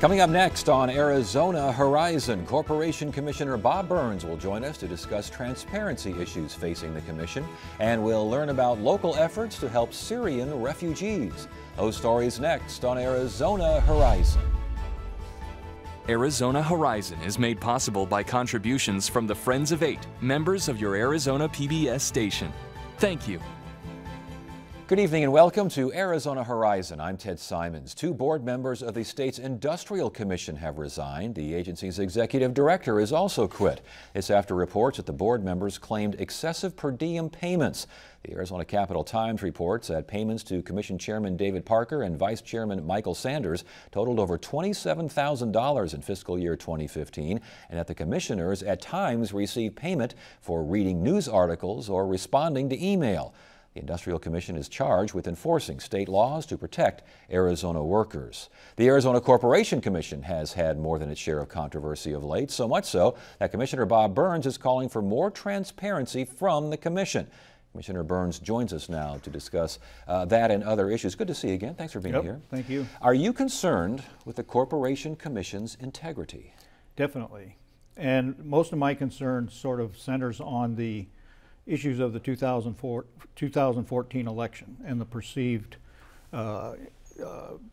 Coming up next on Arizona Horizon, Corporation Commissioner Bob Burns will join us to discuss transparency issues facing the commission, and we'll learn about local efforts to help Syrian refugees. Those stories next on Arizona Horizon. Arizona Horizon is made possible by contributions from the Friends of Eight, members of your Arizona PBS station. Thank you. Good evening and welcome to Arizona Horizon. I'm Ted Simons. Two board members of the state's Industrial Commission have resigned. The agency's executive director has also quit. It's after reports that the board members claimed excessive per diem payments. The Arizona Capital Times reports that payments to Commission Chairman David Parker and Vice Chairman Michael Sanders totaled over $27,000 in fiscal year 2015, and that the commissioners at times received payment for reading news articles or responding to email. The Industrial Commission is charged with enforcing state laws to protect Arizona workers. The Arizona Corporation Commission has had more than its share of controversy of late, so much so that Commissioner Bob Burns is calling for more transparency from the Commission. Commissioner Burns joins us now to discuss that and other issues. Good to see you again. Thanks for being here. Thank you. Are you concerned with the Corporation Commission's integrity? Definitely. And most of my concern sort of centers on the issues of the 2014 election and the perceived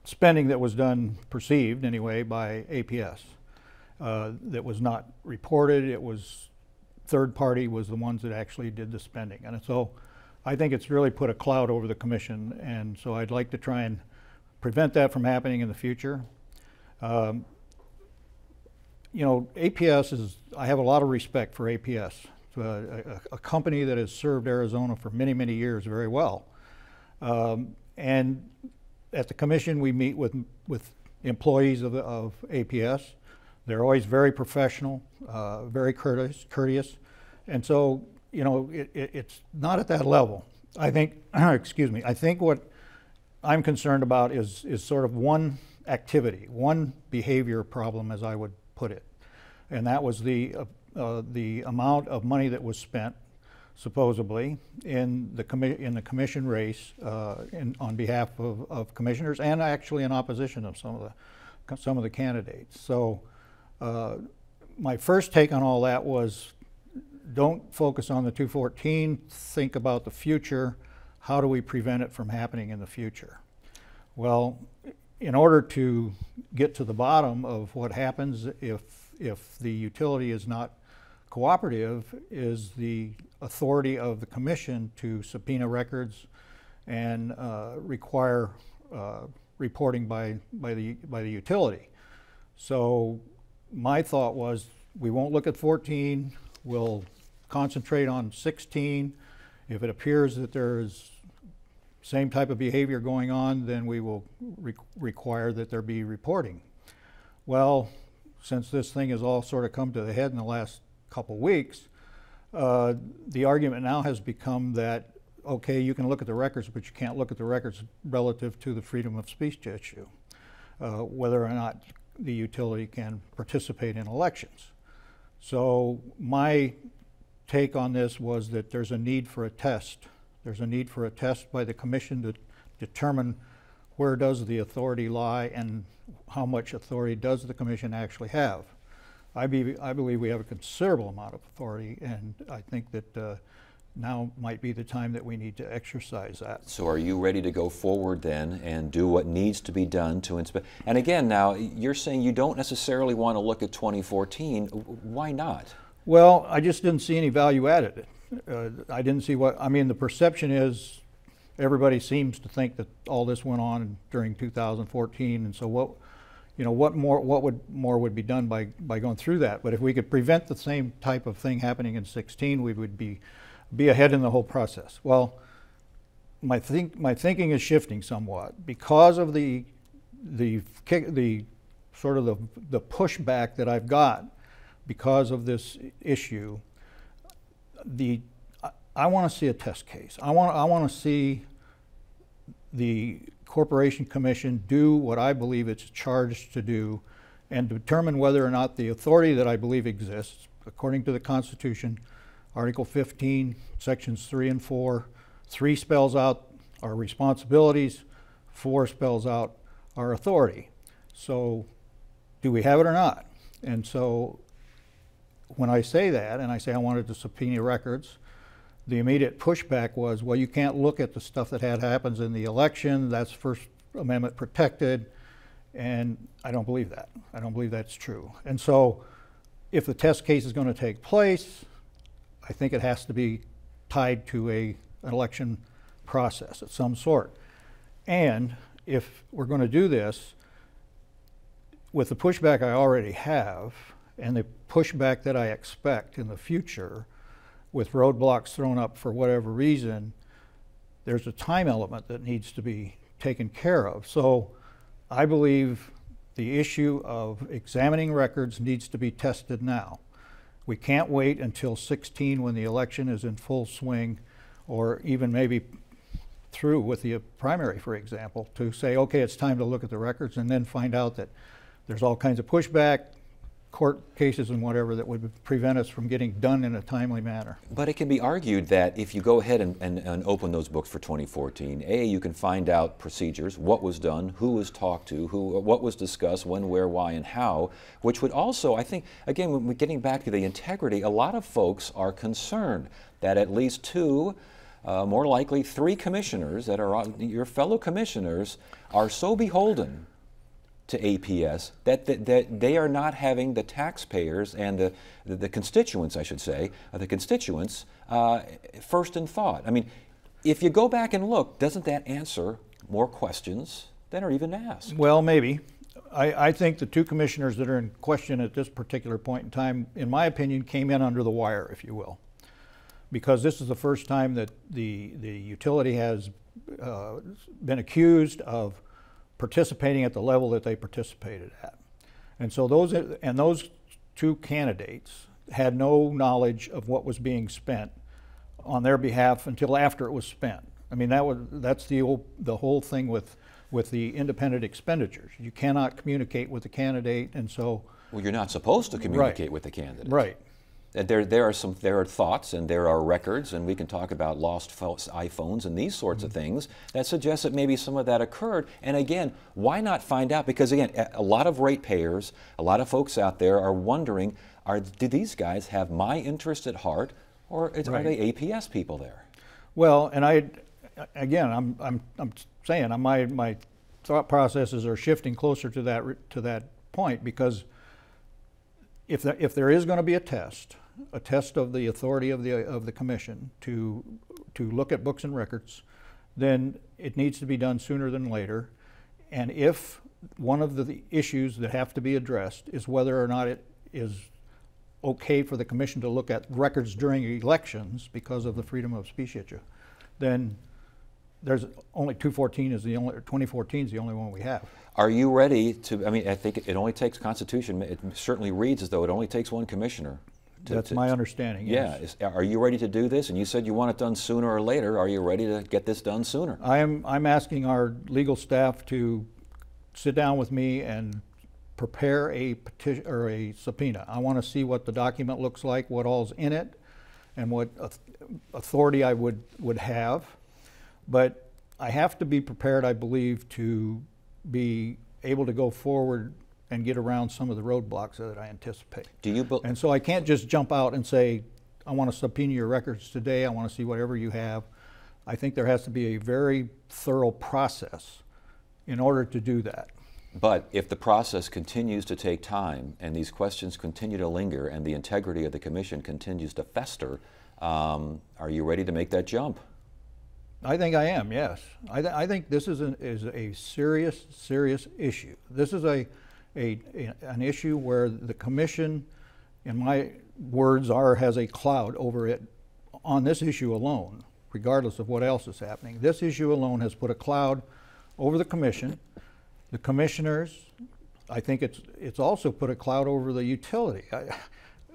spending that was done, perceived anyway, by APS. That was not reported. It was third party was the ones that actually did the spending. And so I think it's really put a cloud over the commission, and so I'd like to try and prevent that from happening in the future. You know, APS is, I have a lot of respect for APS. A company that has served Arizona for many, many years very well. And at the commission, we meet with employees of APS. They're always very professional, very courteous. And so, you know, it's not at that level. I think, excuse me, I think what I'm concerned about is sort of one activity, one behavior problem, as I would put it. And that was the amount of money that was spent, supposedly, in the commission race on behalf of commissioners, and actually in opposition of some of the candidates. So my first take on all that was, don't focus on the 2014. Think about the future. How do we prevent it from happening in the future? Well, in order to get to the bottom of what happens if the utility is not cooperative, is the authority of the commission to subpoena records and require reporting by the utility. So my thought was, we won't look at 14, we'll concentrate on 16. If it appears that there's same type of behavior going on, then we will require that there be reporting. Well, since this thing has all sort of come to the head in the last couple weeks, the argument now has become that, okay, you can look at the records, but you can't look at the records relative to the freedom of speech issue, whether or not the utility can participate in elections. So my take on this was that there's a need for a test. There's a need for a test by the commission to determine where does the authority lie and how much authority does the commission actually have. I believe we have a considerable amount of authority, and I think that now might be the time that we need to exercise that. So are you ready to go forward then and do what needs to be done to inspect? And again, now you're saying you don't necessarily want to look at 2014. Why not? Well, I just didn't see any value added. I didn't see what, I mean, the perception is everybody seems to think that all this went on during 2014, and so what, you know, what more would be done by going through that? But if we could prevent the same type of thing happening in 16, we would be ahead in the whole process. Well, my thinking is shifting somewhat because of the sort of the pushback that I've got because of this issue. I want to see a test case. I want to see the Corporation Commission do what I believe it's charged to do and determine whether or not the authority that I believe exists, according to the Constitution, Article 15, Sections 3 and 4. 3 spells out our responsibilities, 4 spells out our authority. So do we have it or not? And so when I say that, and I say I wanted to subpoena records, the immediate pushback was, well, you can't look at the stuff that happens in the election, that's First Amendment protected, and I don't believe that. I don't believe that's true. And so if the test case is going to take place, I think it has to be tied to an election process of some sort. And if we're going to do this, with the pushback I already have, and the pushback that I expect in the future, with roadblocks thrown up for whatever reason, there's a time element that needs to be taken care of. So I believe the issue of examining records needs to be tested now. We can't wait until 16 when the election is in full swing, or even maybe through with the primary, for example, to say, okay, it's time to look at the records, and then find out that there's all kinds of pushback, court cases and whatever that would prevent us from getting done in a timely manner. But it can be argued that if you go ahead and open those books for 2014, you can find out procedures, what was done, who was talked to, what was discussed, when, where, why, and how, which would also, I think, again, when we're getting back to the integrity, a lot of folks are concerned that at least two, more likely 3 commissioners that are your fellow commissioners are so beholden to APS that they are not having the taxpayers and the constituents, I should say, the constituents first in thought. I mean, if you go back and look, doesn't that answer more questions than are even asked? Well, maybe. I think the 2 commissioners that are in question at this particular point in time, in my opinion, came in under the wire, if you will, because this is the first time that the utility has been accused of participating at the level that they participated at. And so those 2 candidates had no knowledge of what was being spent on their behalf until after it was spent. I mean, that's the whole thing with the independent expenditures. You cannot communicate with the candidate, and so... Well, you're not supposed to communicate with the candidate. Right. There are thoughts and there are records, and we can talk about lost iPhones and these sorts of things that suggest that maybe some of that occurred. And again, why not find out? Because again, a lot of ratepayers, a lot of folks out there are wondering, do these guys have my interest at heart, or are they APS people there? Well, and I'm saying my thought processes are shifting closer to that point, because if there is going to be a test of the authority of the commission to look at books and records, then it needs to be done sooner than later. And if one of the issues that have to be addressed is whether or not it is okay for the commission to look at records during elections because of the freedom of speech issue, then there's only 2014 is the only one we have. Are you ready to, I mean, I think it only takes Constitution, it certainly reads as though it only takes 1 commissioner. That's my understanding, yes. Yeah, are you ready to do this? And you said you want it done sooner or later. Are you ready to get this done sooner? I'm asking our legal staff to sit down with me and prepare a petition or a subpoena. I want to see what the document looks like, what all's in it, and what authority I would have. But I have to be prepared, I believe, to be able to go forward and get around some of the roadblocks that I anticipate. And so I can't just jump out and say, I want to subpoena your records today, I want to see whatever you have. I think there has to be a very thorough process in order to do that. But if the process continues to take time and these questions continue to linger and the integrity of the commission continues to fester, are you ready to make that jump? I think I am, yes. I think this is a serious issue. This is an issue where the commission, in my words, has a cloud over it on this issue alone, regardless of what else is happening. This issue alone has put a cloud over the commission. The commissioners, I think it's also put a cloud over the utility.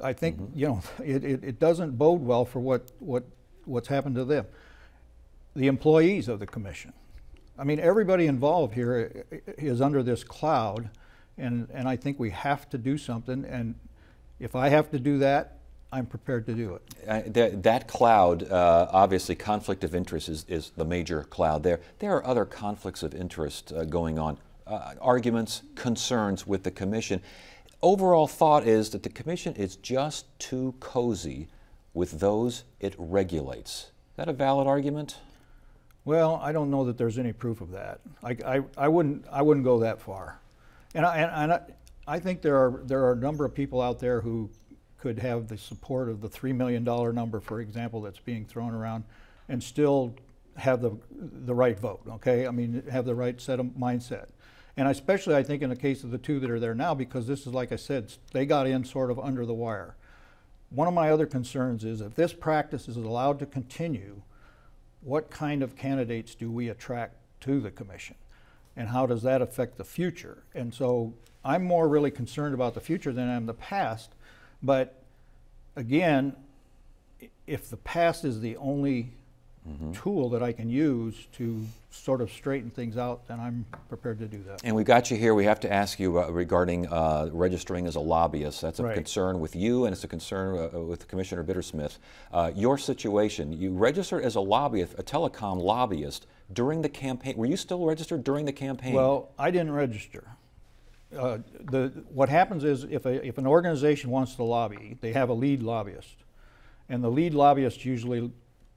I think you know it doesn't bode well for what's happened to them. The employees of the commission. I mean, everybody involved here is under this cloud, and I think we have to do something, and if I have to do that, I'm prepared to do it. That cloud, obviously conflict of interest is the major cloud there. There are other conflicts of interest going on arguments, concerns with the commission. Overall thought is that the commission is just too cozy with those it regulates. Is that a valid argument? Well, I don't know that there's any proof of that. I wouldn't go that far. And I think there are a number of people out there who could have the support of the $3 million number, for example, that's being thrown around, and still have the right vote, okay? I mean, have the right set of mindset. And especially, I think, in the case of the two that are there now, because this is, like I said, they got in sort of under the wire. One of my other concerns is if this practice is allowed to continue, what kind of candidates do we attract to the commission? And how does that affect the future? And so I'm more really concerned about the future than I am the past. But again, if the past is the only tool that I can use to sort of straighten things out, then I'm prepared to do that. And we've got you here. We have to ask you regarding registering as a lobbyist. That's a concern with you, and it's a concern with Commissioner Bittersmith. Your situation, you registered as a lobbyist, a telecom lobbyist, during the campaign. Were you still registered during the campaign? Well, I didn't register. What happens is if an organization wants to lobby, they have a lead lobbyist. And the lead lobbyist usually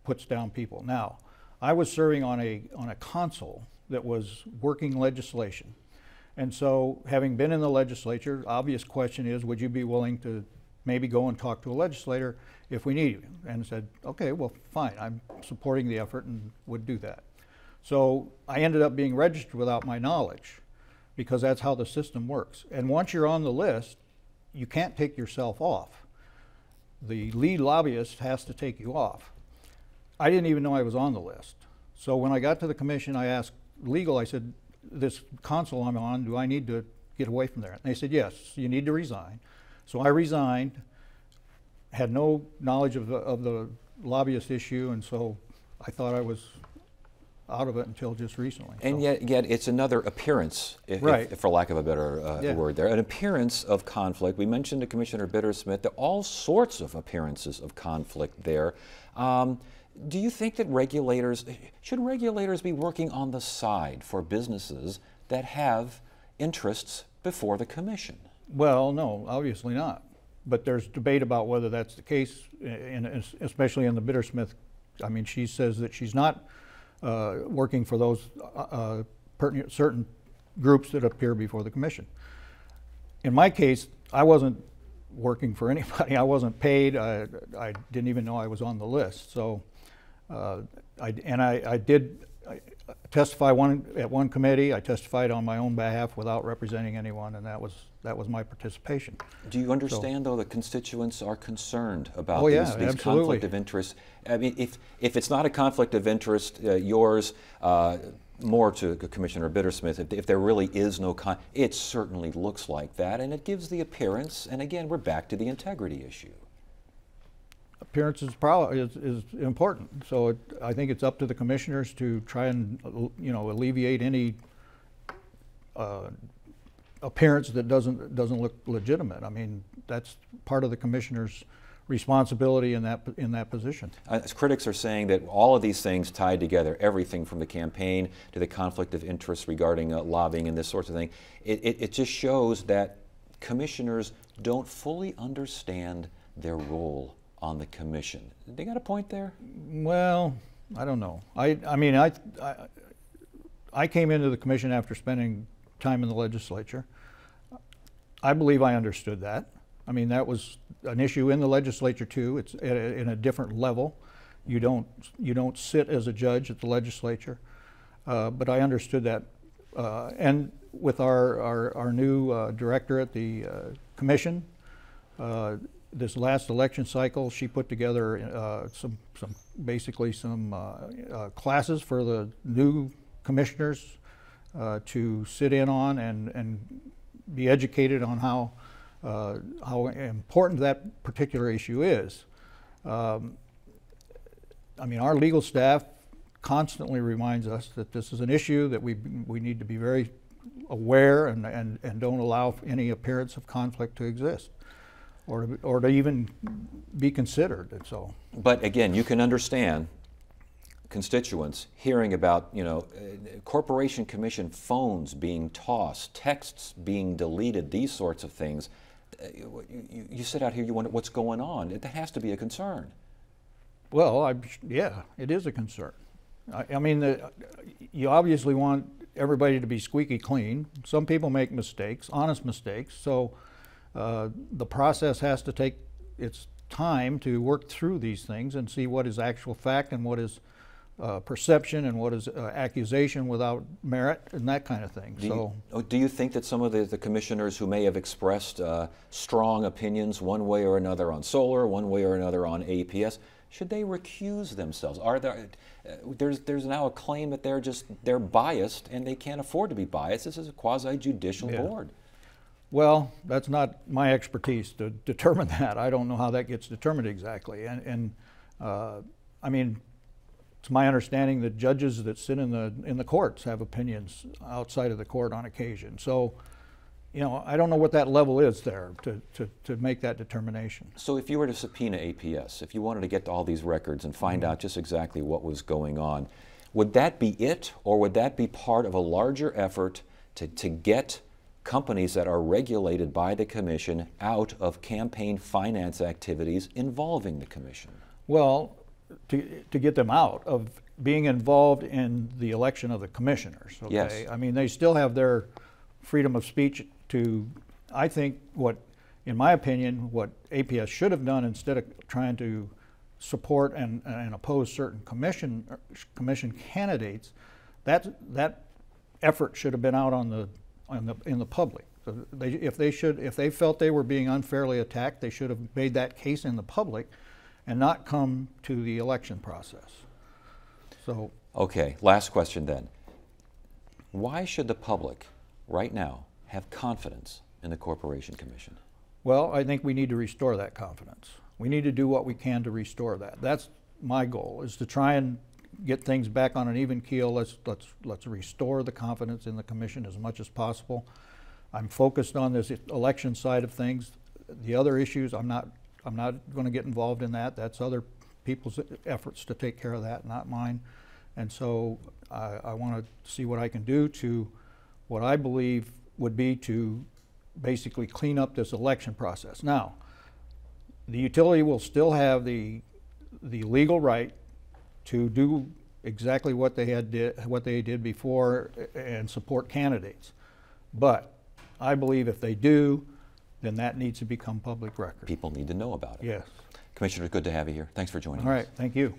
puts down people. Now, I was serving on a council that was working legislation. And so, having been in the legislature, obvious question is, would you be willing to maybe go and talk to a legislator if we need you? And said, okay, well, fine, I'm supporting the effort and would do that. So I ended up being registered without my knowledge, because that's how the system works. And once you're on the list, you can't take yourself off. The lead lobbyist has to take you off. I didn't even know I was on the list. So when I got to the commission, I asked legal, I said, this council I'm on, do I need to get away from there? And they said, yes, you need to resign. So I resigned, had no knowledge of the lobbyist issue, and so I thought I was out of it until just recently. And yet it's another appearance, if for lack of a better word there, an appearance of conflict. We mentioned to Commissioner Bittersmith there are all sorts of appearances of conflict there. Do you think that should regulators be working on the side for businesses that have interests before the commission? Well, no, obviously not. But there's debate about whether that's the case, especially in the Bittersmith. I mean, she says that she's not working for those certain groups that appear before the commission. In my case, I wasn't working for anybody. I wasn't paid. I didn't even know I was on the list. So, I did testify at one committee. I testified on my own behalf without representing anyone, and that was my participation. Do you understand, though, that constituents are concerned about these conflict of interest? I mean, if it's not a conflict of interest, yours, more to Commissioner Bittersmith, if there really is no it certainly looks like that, and it gives the appearance, and again, we're back to the integrity issue. Appearance is important, so I think it's up to the commissioners to try and alleviate any appearance that doesn't look legitimate. I mean, that's part of the commissioner's responsibility in that position. As critics are saying that all of these things tied together, everything from the campaign to the conflict of interest regarding lobbying and this sort of thing, it just shows that commissioners don't fully understand their role on the commission. They got a point there? Well, I don't know. I mean, I came into the commission after spending time in the legislature. I believe I understood that. I mean, that was an issue in the legislature too. It's in a different level. You don't sit as a judge at the legislature, but I understood that. And with our new director at the commission, this last election cycle, she put together basically some classes for the new commissioners to sit in on and be educated on how important that particular issue is. I mean, our legal staff constantly reminds us that this is an issue that we need to be very aware and don't allow any appearance of conflict to exist, or to even be considered. And so, but again, you can understand constituents hearing about, Corporation Commission phones being tossed, texts being deleted, these sorts of things, you sit out here, you wonder what's going on. That has to be a concern. Well, yeah, it is a concern. I mean, you obviously want everybody to be squeaky clean. Some people make mistakes, honest mistakes, so the process has to take its time to work through these things and see what is actual fact and what is perception and what is accusation without merit and that kind of thing. Do you think that some of the commissioners who may have expressed strong opinions one way or another on solar, one way or another on APS, should they recuse themselves? There's now a claim that they're biased and they can't afford to be biased. This is a quasi-judicial board. Well, that's not my expertise to determine that. I don't know how that gets determined exactly. I mean, it's my understanding that judges that sit in the courts have opinions outside of the court on occasion. So, I don't know what that level is there to make that determination. So if you were to subpoena APS, if you wanted to get to all these records and find out just exactly what was going on, would that be it, or would that be part of a larger effort to get companies that are regulated by the Commission out of campaign finance activities involving the Commission? Well, to get them out of being involved in the election of the commissioners, okay? Yes. I mean, they still have their freedom of speech to, I think, in my opinion, what APS should have done instead of trying to support and oppose certain commission candidates, that effort should have been out in the public. So if they felt they were being unfairly attacked, they should have made that case in the public and not come to the election process. So. Okay, last question then. Why should the public right now have confidence in the Corporation Commission? Well, I think we need to restore that confidence. We need to do what we can to restore that. That's my goal, is to try and get things back on an even keel. Let's restore the confidence in the Commission as much as possible. I'm focused on this election side of things. The other issues, I'm not going to get involved in that. That's other people's efforts to take care of that, not mine. And so I want to see what I can do to what I believe would be to basically clean up this election process. Now, the utility will still have the legal right to do exactly what they did before and support candidates. But I believe if they do, then that needs to become public record. People need to know about it. Yes. Commissioner, good to have you here. Thanks for joining us. All right, thank you.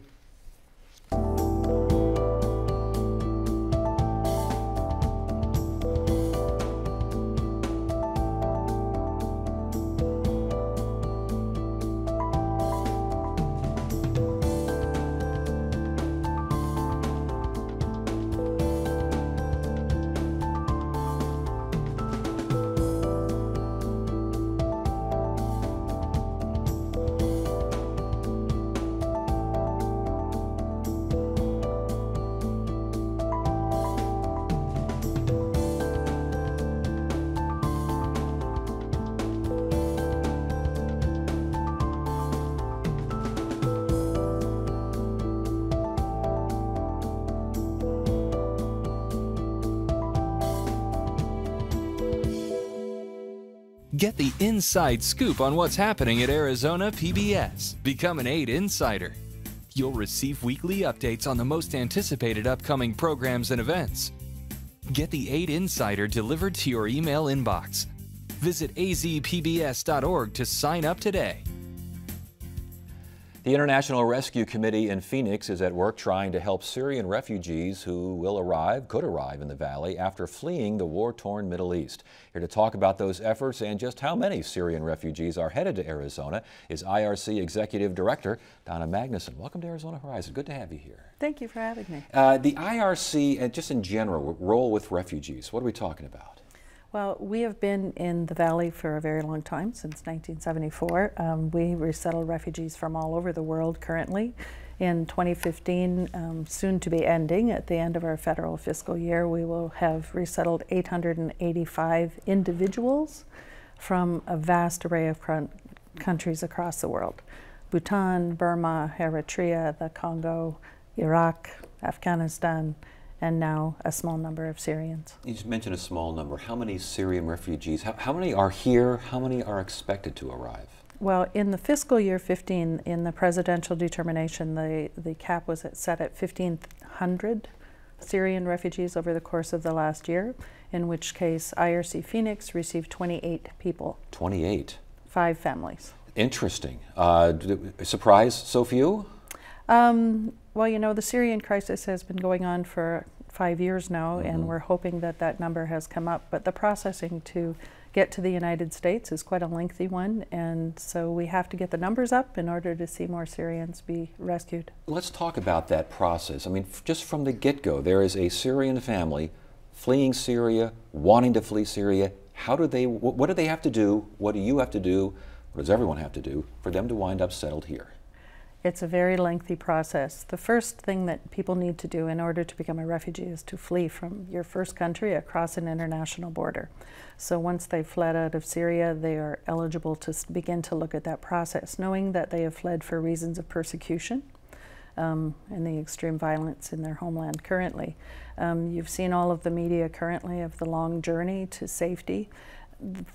Get the inside scoop on what's happening at Arizona PBS. Become an 8 Insider. You'll receive weekly updates on the most anticipated upcoming programs and events. Get the 8 Insider delivered to your email inbox. Visit azpbs.org to sign up today. The International Rescue Committee in Phoenix is at work trying to help Syrian refugees who could arrive in the valley after fleeing the war-torn Middle East. Here to talk about those efforts and just how many Syrian refugees are headed to Arizona is IRC Executive Director Donna Magnuson. Welcome to Arizona Horizon. Good to have you here. Thank you for having me. The IRC, and just in general, role with refugees, what are we talking about? Well, we have been in the Valley for a very long time, since 1974. We resettle refugees from all over the world currently. In 2015, soon to be ending, at the end of our federal fiscal year, we will have resettled 885 individuals from a vast array of countries across the world. Bhutan, Burma, Eritrea, the Congo, Iraq, Afghanistan, and now a small number of Syrians. You just mentioned a small number. How many Syrian refugees, how many are here? How many are expected to arrive? Well, in the fiscal year 15, in the presidential determination, the cap was set at 1,500 Syrian refugees over the course of the last year, in which case IRC Phoenix received 28 people. 28? 5 families. Interesting. Surprise, so few? Well, you know, the Syrian crisis has been going on for 5 years now, and we're hoping that that number has come up. But the processing to get to the United States is quite a lengthy one, and so we have to get the numbers up in order to see more Syrians be rescued. Let's talk about that process. I mean, just from the get-go, there is a Syrian family fleeing Syria, wanting to flee Syria. What do they have to do? What do you have to do? What does everyone have to do for them to wind up settled here? It's a very lengthy process. The first thing that people need to do in order to become a refugee is to flee from your first country across an international border. So once they've fled out of Syria, they are eligible to begin to look at that process, knowing that they have fled for reasons of persecution and the extreme violence in their homeland currently. You've seen all of the media currently of the long journey to safety.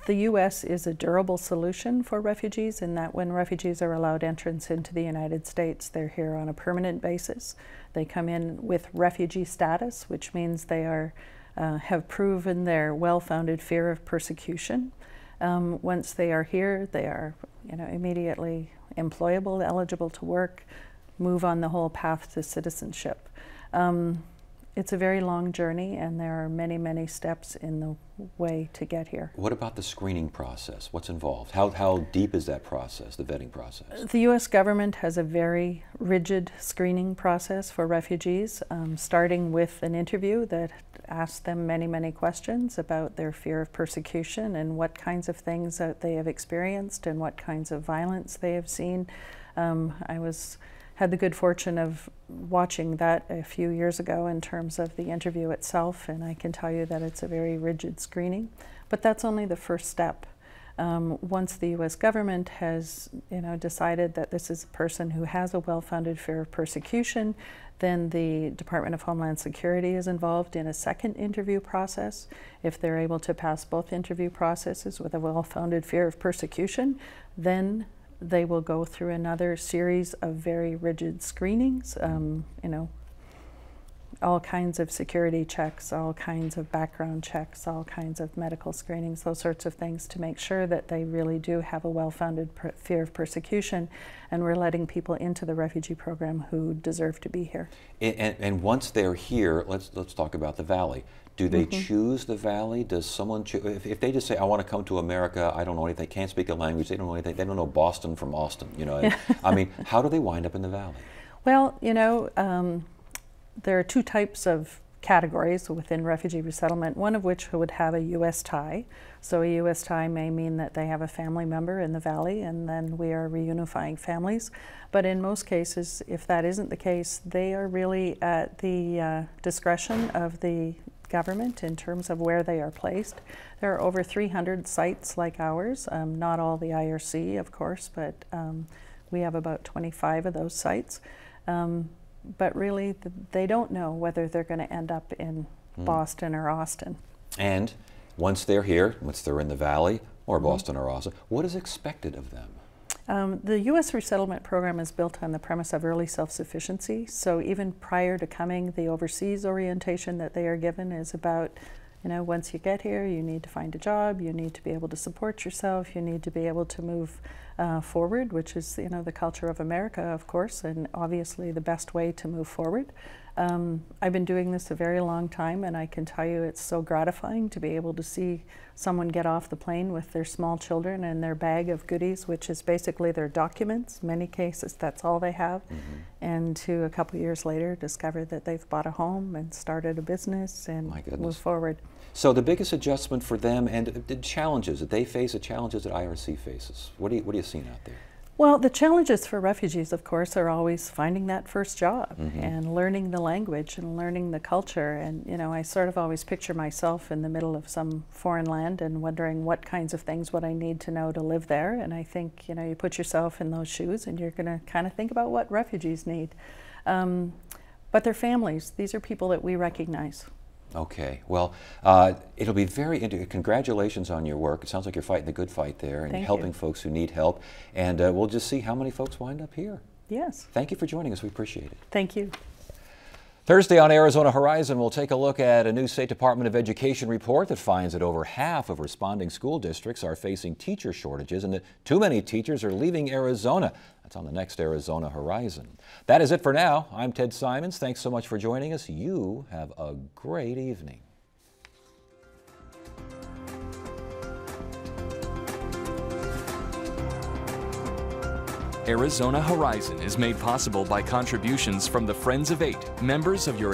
The U.S. is a durable solution for refugees in that when refugees are allowed entrance into the United States, they're here on a permanent basis. They come in with refugee status, which means they are, have proven their well-founded fear of persecution. Once they are here, they are immediately employable, eligible to work, move on the whole path to citizenship. It's a very long journey, and there are many, many steps in the way to get here. What about the screening process? What's involved? How deep is that process, the vetting process? The U.S. government has a very rigid screening process for refugees, starting with an interview that asks them many, many questions about their fear of persecution and what kinds of things that they have experienced and what kinds of violence they have seen. Had the good fortune of watching that a few years ago in terms of the interview itself, and I can tell you that it's a very rigid screening. But that's only the first step. Once the U.S. government has decided that this is a person who has a well-founded fear of persecution, then the Department of Homeland Security is involved in a second interview process. If they're able to pass both interview processes with a well-founded fear of persecution, then they will go through another series of very rigid screenings, all kinds of security checks, all kinds of background checks, all kinds of medical screenings, those sorts of things to make sure that they really do have a well-founded fear of persecution, and we're letting people into the refugee program who deserve to be here. And once they're here, let's talk about the Valley. Do they choose the Valley? Does someone choose? If they just say, I want to come to America, I don't know anything, can't speak a language, they don't know anything, they don't know Boston from Austin, I mean, how do they wind up in the Valley? Well, there are 2 types of categories within refugee resettlement, one of which would have a U.S. tie. So a U.S. tie may mean that they have a family member in the Valley, and then we are reunifying families. But in most cases, if that isn't the case, they are really at the discretion of the government in terms of where they are placed. There are over 300 sites like ours, not all the IRC, of course, but we have about 25 of those sites. But really, they don't know whether they're going to end up in Boston or Austin. And once they're here, once they're in the Valley, or Boston or Austin, what is expected of them? The U.S. resettlement program is built on the premise of early self-sufficiency. So even prior to coming, the overseas orientation that they are given is about, once you get here, you need to find a job, you need to be able to support yourself, you need to be able to move forward, which is, the culture of America, of course, and obviously the best way to move forward. I've been doing this a very long time, and I can tell you it's so gratifying to be able to see someone get off the plane with their small children and their bag of goodies, which is basically their documents. In many cases, that's all they have. And to a couple years later discover that they've bought a home and started a business and move forward. So the biggest adjustment for them and the challenges that they face, the challenges that IRC faces, what are you seeing out there? Well, the challenges for refugees, of course, are always finding that first job and learning the language and learning the culture. And, I sort of always picture myself in the middle of some foreign land and wondering what kinds of things would I need to know to live there. And I think, you put yourself in those shoes and you're going to kind of think about what refugees need. but they're families. These are people that we recognize. Okay, well, it'll be very interesting. Congratulations on your work. It sounds like you're fighting the good fight there and Thank helping you. folks who need help. And we'll just see how many folks wind up here. Yes. Thank you for joining us. We appreciate it. Thank you. Thursday on Arizona Horizon, we'll take a look at a new State Department of Education report that finds that over half of responding school districts are facing teacher shortages and that too many teachers are leaving Arizona. That's on the next Arizona Horizon. That is it for now. I'm Ted Simons. Thanks so much for joining us. You have a great evening. Arizona Horizon is made possible by contributions from the Friends of Eight, members of your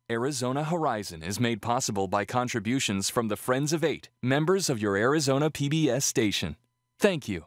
Arizona Horizon is made possible by contributions from the Friends of Eight, members of your Arizona PBS station. Thank you.